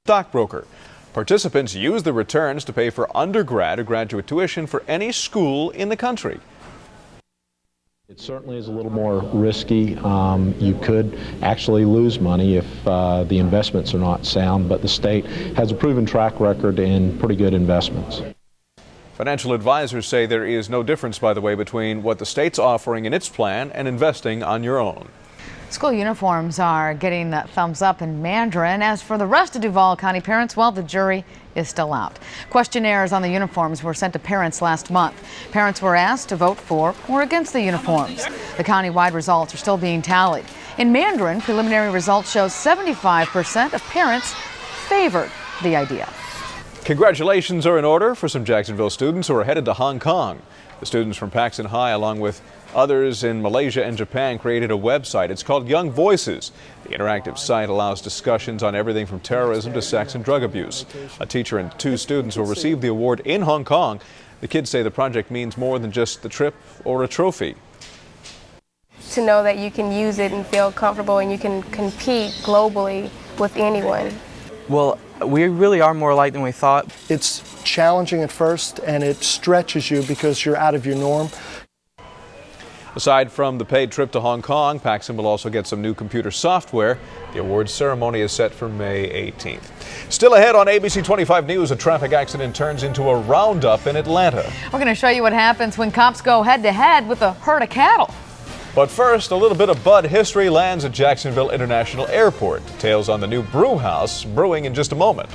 stockbroker. Participants use the returns to pay for undergrad or graduate tuition for any school in the country. It certainly is a little more risky. You could actually lose money if the investments are not sound, but the state has a proven track record in pretty good investments. Financial advisors say there is no difference, by the way, between what the state's offering in its plan and investing on your own. School uniforms are getting the thumbs up in Mandarin. As for the rest of Duval County parents, well, the jury is still out. Questionnaires on the uniforms were sent to parents last month. Parents were asked to vote for or against the uniforms. The county-wide results are still being tallied. In Mandarin, preliminary results show 75% of parents favored the idea. Congratulations are in order for some Jacksonville students who are headed to Hong Kong. The students from Paxton High, along with others in Malaysia and Japan, created a website. It's called Young Voices. The interactive site allows discussions on everything from terrorism to sex and drug abuse. A teacher and 2 students will receive the award in Hong Kong. The kids say the project means more than just the trip or a trophy. To know that you can use it and feel comfortable and you can compete globally with anyone. Well, we really are more alike than we thought. It's challenging at first and it stretches you because you're out of your norm. Aside from the paid trip to Hong Kong, Paxton will also get some new computer software. The awards ceremony is set for May 18th. Still ahead on ABC25 News, a traffic accident turns into a roundup in Atlanta. We're going to show you what happens when cops go head-to-head with a herd of cattle. But first, a little bit of Bud history lands at Jacksonville International Airport. Details on the new brew house brewing in just a moment.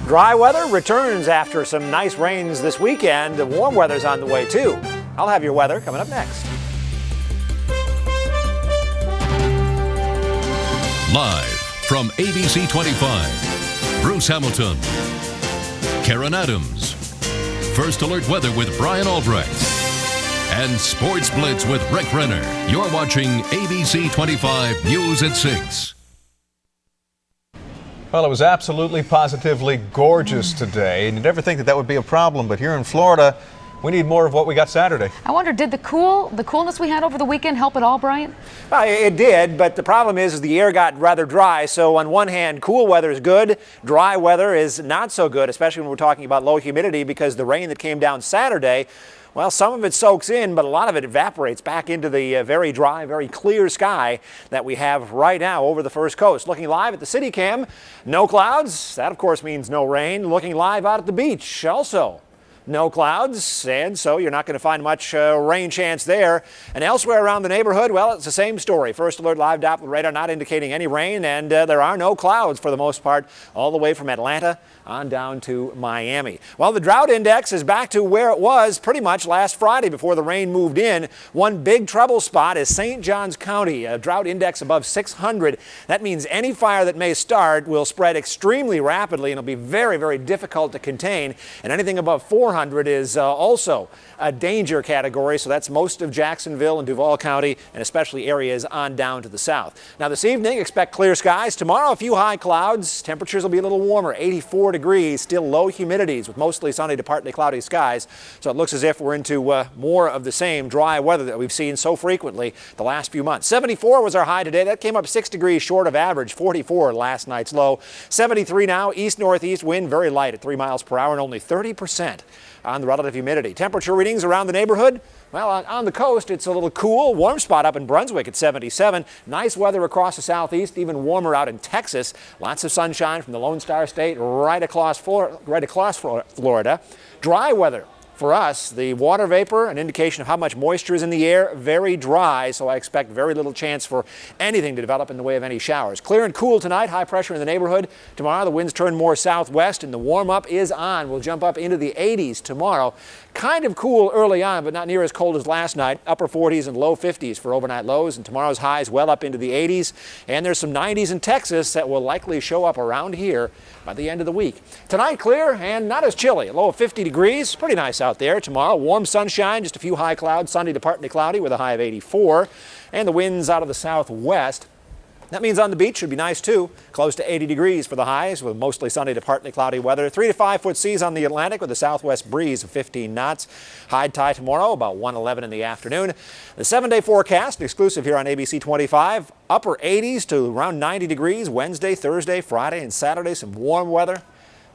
Dry weather returns after some nice rains this weekend. The warm weather's on the way too. I'll have your weather coming up next. Live from ABC25, Bruce Hamilton, Karen Adams, First Alert Weather with Brian Albrecht, and Sports Blitz with Rick Renner. You're watching ABC25 News at 6. Well, it was absolutely positively gorgeous today, and you'd never think that would be a problem, but here in Florida, we need more of what we got Saturday. I wonder, did the coolness we had over the weekend help at all, Brian? It did, but the problem is the air got rather dry. So on one hand, cool weather is good. Dry weather is not so good, especially when we're talking about low humidity, because the rain that came down Saturday, well, some of it soaks in, but a lot of it evaporates back into the very dry, very clear sky that we have right now over the First Coast. Looking live at the city cam, no clouds. That, of course, means no rain. Looking live out at the beach, also no clouds, and so you're not going to find much rain chance there. And elsewhere around the neighborhood, well, it's the same story. First Alert Live Doppler radar not indicating any rain, and there are no clouds for the most part, all the way from Atlanta on down to Miami. Well, the drought index is back to where it was pretty much last Friday before the rain moved in. One big trouble spot is St. Johns County, a drought index above 600. That means any fire that may start will spread extremely rapidly and it'll be very, very difficult to contain. And anything above 400 is also a danger category, so that's most of Jacksonville and Duval County, and especially areas on down to the south. Now this evening, expect clear skies. Tomorrow, a few high clouds. Temperatures will be a little warmer, 84 degrees, still low humidities with mostly sunny to partly cloudy skies. So it looks as if we're into more of the same dry weather that we've seen so frequently the last few months. 74 was our high today. That came up 6 degrees short of average, 44 last night's low. 73 now, east-northeast wind, very light at 3 miles per hour and only 30% on the relative humidity. Temperature readings around the neighborhood. Well, on the coast, it's a little cool. Warm spot up in Brunswick at 77. Nice weather across the southeast, even warmer out in Texas. Lots of sunshine from the Lone Star State right across Florida. Dry weather for us. The water vapor, an indication of how much moisture is in the air, very dry, so I expect very little chance for anything to develop in the way of any showers. Clear and cool tonight, high pressure in the neighborhood. Tomorrow the winds turn more southwest and the warm-up is on. We'll jump up into the 80s tomorrow. Kind of cool early on, but not near as cold as last night. Upper 40s and low 50s for overnight lows, and tomorrow's highs well up into the 80s. And there's some 90s in Texas that will likely show up around here by the end of the week. Tonight, clear and not as chilly. A low of 50 degrees. Pretty nice out there. Tomorrow, warm sunshine, just a few high clouds, sunny to partly cloudy with a high of 84. And the winds out of the southwest That means on the beach should be nice too. Close to 80 degrees for the highs with mostly sunny to partly cloudy weather. 3 to 5 foot seas on the Atlantic with a southwest breeze of 15 knots. High tide tomorrow about 1:11 in the afternoon. The 7-day forecast exclusive here on ABC 25. Upper 80s to around 90 degrees Wednesday, Thursday, Friday and Saturday. Some warm weather.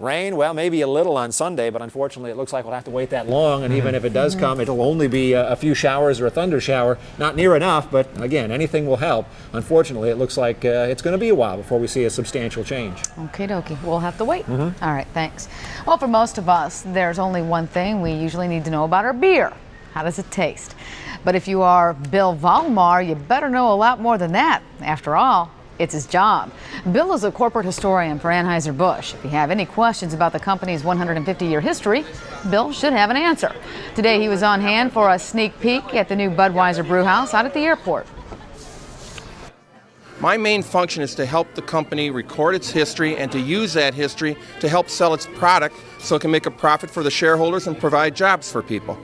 Rain, well, maybe a little on Sunday, but unfortunately it looks like we'll have to wait that long, and even if it does come, it'll only be a few showers or a thunder shower. Not near enough, but again, anything will help. Unfortunately, it looks like it's going to be a while before we see a substantial change. Okie dokie. We'll have to wait. All right, thanks. Well, for most of us, there's only one thing we usually need to know about our beer. How does it taste? But if you are Bill Valmar, you better know a lot more than that. After all, it's his job. Bill is a corporate historian for Anheuser-Busch. If you have any questions about the company's 150-year history, Bill should have an answer. Today he was on hand for a sneak peek at the new Budweiser brew house out at the airport. My main function is to help the company record its history and to use that history to help sell its product so it can make a profit for the shareholders and provide jobs for people.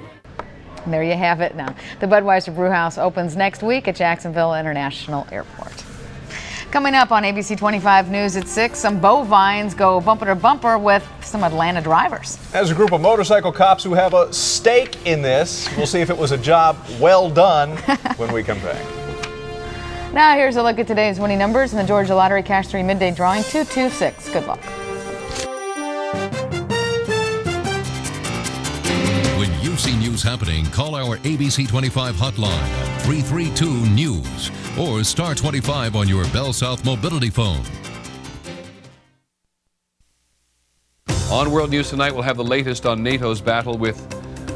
And there you have it now. The Budweiser brew house opens next week at Jacksonville International Airport. Coming up on ABC 25 News at 6, some bovines go bumper to bumper with some Atlanta drivers. As a group of motorcycle cops who have a stake in this, we'll see if it was a job well done when we come back. Now here's a look at today's winning numbers in the Georgia Lottery Cash 3 Midday Drawing 226. Good luck. When you see news happening, call our ABC 25 hotline at 332-NEWS or star 25 on your Bell South mobility phone. On World News Tonight, we'll have the latest on NATO's battle with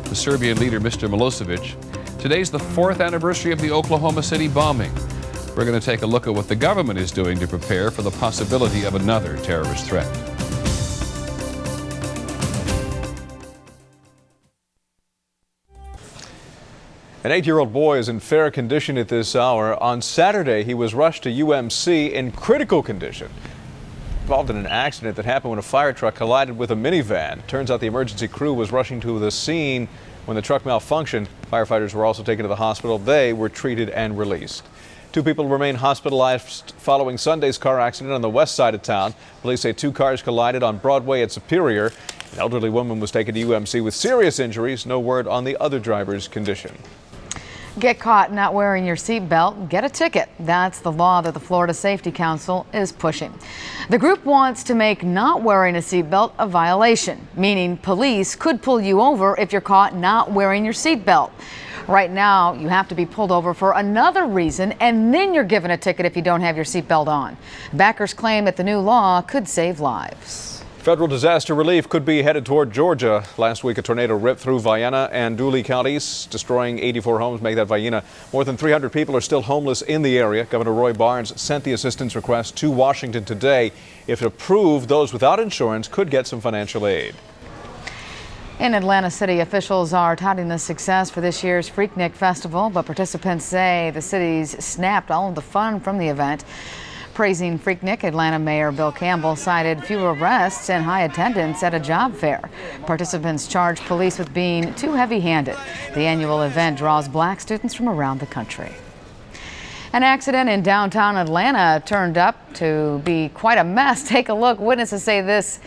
the Serbian leader, Mr. Milosevic. Today's the 4th anniversary of the Oklahoma City bombing. We're going to take a look at what the government is doing to prepare for the possibility of another terrorist threat. An 8-year-old boy is in fair condition at this hour. On Saturday, he was rushed to UMC in critical condition. Involved in an accident that happened when a fire truck collided with a minivan. Turns out the emergency crew was rushing to the scene when the truck malfunctioned. Firefighters were also taken to the hospital. They were treated and released. 2 people remain hospitalized following Sunday's car accident on the west side of town. Police say 2 cars collided on Broadway at Superior. An elderly woman was taken to UMC with serious injuries. No word on the other driver's condition. Get caught not wearing your seatbelt, get a ticket. That's the law that the Florida Safety Council is pushing. The group wants to make not wearing a seatbelt a violation, meaning police could pull you over if you're caught not wearing your seatbelt. Right now, you have to be pulled over for another reason, and then you're given a ticket if you don't have your seatbelt on. Backers claim that the new law could save lives. Federal disaster relief could be headed toward Georgia. Last week, a tornado ripped through Vienna and Dooley counties, destroying 84 homes, making that Vienna. More than 300 people are still homeless in the area. Governor Roy Barnes sent the assistance request to Washington today. If approved, those without insurance could get some financial aid. In Atlanta City, officials are touting the success for this year's Freaknik Festival, but participants say the city's snapped all of the fun from the event. Praising Freaknik, Atlanta Mayor Bill Campbell cited fewer arrests and high attendance at a job fair. Participants charged police with being too heavy-handed. The annual event draws black students from around the country. An accident in downtown Atlanta turned up to be quite a mess. Take a look. Witnesses say this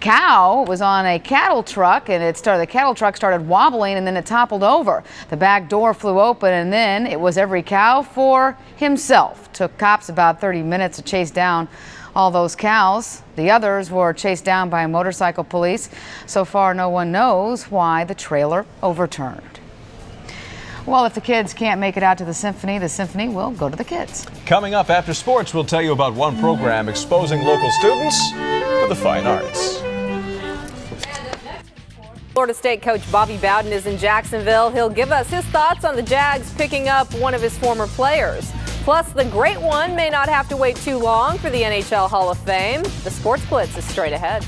cow was on a cattle truck and the cattle truck started wobbling and then it toppled over. The back door flew open and then it was every cow for himself. Took cops about 30 minutes to chase down all those cows. The others were chased down by motorcycle police. So far, no one knows why the trailer overturned. Well, if the kids can't make it out to the symphony will go to the kids. Coming up after sports, we'll tell you about one program exposing local students to the fine arts. Florida State coach Bobby Bowden is in Jacksonville. He'll give us his thoughts on the Jags picking up one of his former players. Plus, the great one may not have to wait too long for the NHL Hall of Fame. The Sports Blitz is straight ahead.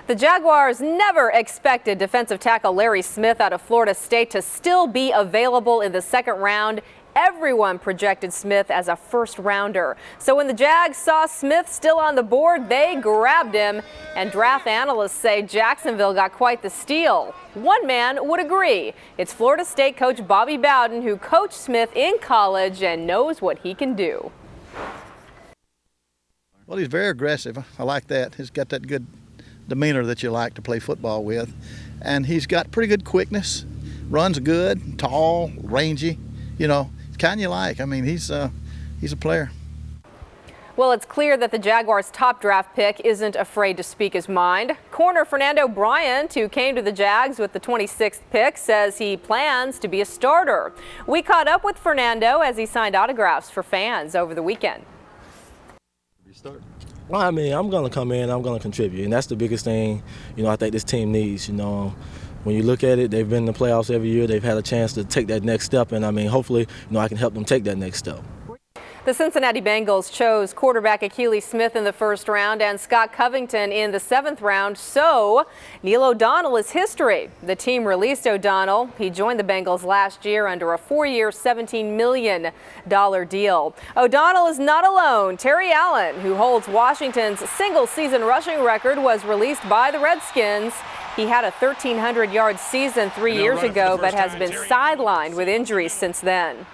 The Jaguars never expected defensive tackle Larry Smith out of Florida State to still be available in the second round. Everyone projected Smith as a first-rounder. So when the Jags saw Smith still on the board, they grabbed him. And draft analysts say Jacksonville got quite the steal. One man would agree. It's Florida State coach Bobby Bowden, who coached Smith in college and knows what he can do. Well, he's very aggressive. I like that. He's got that good demeanor that you like to play football with. And he's got pretty good quickness, runs good, tall, rangy, you know. Kind you like. I mean, he's a player. Well, it's clear that the Jaguars' top draft pick isn't afraid to speak his mind. Corner Fernando Bryant, who came to the Jags with the 26th pick, says he plans to be a starter. We caught up with Fernando as he signed autographs for fans over the weekend. Well, I mean, I'm going to come in, I'm going to contribute, and that's the biggest thing, you know, I think this team needs, you know. When you look at it, they've been in the playoffs every year. They've had a chance to take that next step, and I mean, hopefully, you know, I can help them take that next step. The Cincinnati Bengals chose quarterback Akili Smith in the first round and Scott Covington in the 7th round, so Neil O'Donnell is history. The team released O'Donnell. He joined the Bengals last year under a 4-year, $17 million deal. O'Donnell is not alone. Terry Allen, who holds Washington's single-season rushing record, was released by the Redskins. He had a 1,300-yard season 3 years ago, but has been sidelined with injuries since then.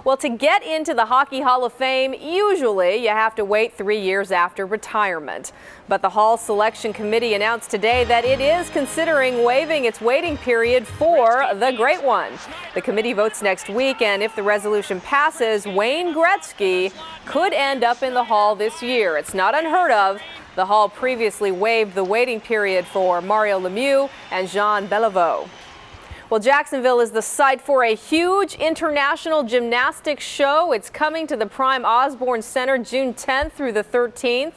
Well, to get into the Hockey Hall of Fame, usually you have to wait 3 years after retirement. But the Hall Selection Committee announced today that it is considering waiving its waiting period for the Great One. The committee votes next week, and if the resolution passes, Wayne Gretzky could end up in the Hall this year. It's not unheard of. The Hall previously waived the waiting period for Mario Lemieux and Jean Beliveau. Well, Jacksonville is the site for a huge international gymnastics show. It's coming to the Prime Osborne Center June 10th through the 13th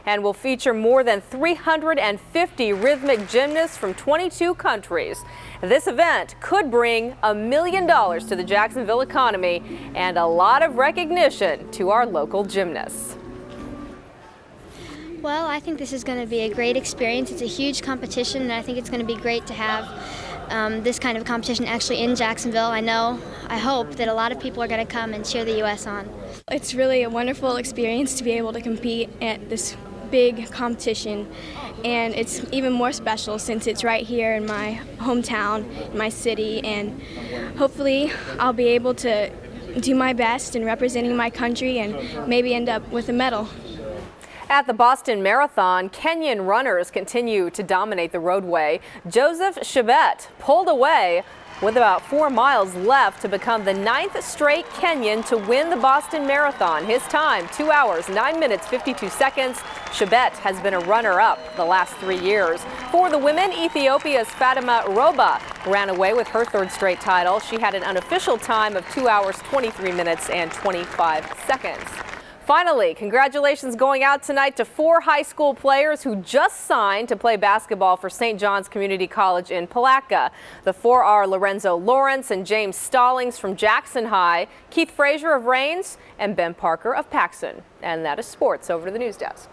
and will feature more than 350 rhythmic gymnasts from 22 countries. This event could bring $1 million to the Jacksonville economy and a lot of recognition to our local gymnasts. Well, I think this is going to be a great experience. It's a huge competition, and I think it's going to be great to have this kind of competition actually in Jacksonville. I hope that a lot of people are going to come and cheer the U.S. on. It's really a wonderful experience to be able to compete at this big competition, and it's even more special since it's right here in my hometown, in my city, and hopefully I'll be able to do my best in representing my country and maybe end up with a medal. At the Boston Marathon, Kenyan runners continue to dominate the roadway. Joseph Chebet pulled away with about 4 miles left to become the 9th straight Kenyan to win the Boston Marathon. His time, 2 hours, 9 minutes, 52 seconds. Chebet has been a runner-up the last 3 years. For the women, Ethiopia's Fatima Roba ran away with her 3rd straight title. She had an unofficial time of 2 hours, 23 minutes, and 25 seconds. Finally, congratulations going out tonight to 4 high school players who just signed to play basketball for St. John's Community College in Palatka. The 4 are Lorenzo Lawrence and James Stallings from Jackson High, Keith Frazier of Rains, and Ben Parker of Paxson. And that is sports. Over to the news desk.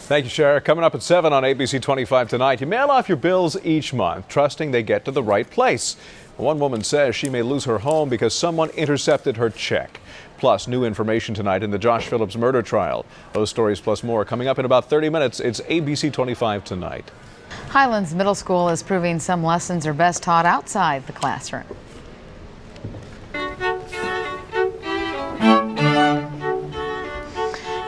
Thank you, Shara. Coming up at 7 on ABC25 tonight, you mail off your bills each month, trusting they get to the right place. One woman says she may lose her home because someone intercepted her check. Plus, new information tonight in the Josh Phillips murder trial. Those stories plus more coming up in about 30 minutes. It's ABC25 tonight. Highlands Middle School is proving some lessons are best taught outside the classroom.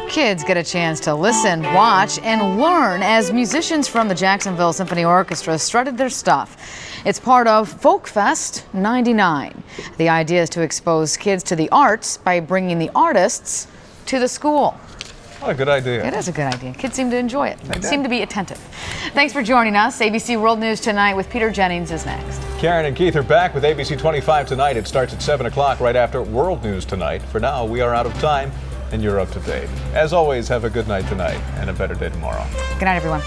Kids get a chance to listen, watch, and learn as musicians from the Jacksonville Symphony Orchestra strutted their stuff. It's part of Folk Fest 99. The idea is to expose kids to the arts by bringing the artists to the school. What a good idea. It is a good idea. Kids seem to enjoy it. They seem to be attentive. Thanks for joining us. ABC World News Tonight with Peter Jennings is next. Karen and Keith are back with ABC25 tonight. It starts at 7 o'clock right after World News Tonight. For now, we are out of time and you're up to date. As always, have a good night tonight and a better day tomorrow. Good night, everyone.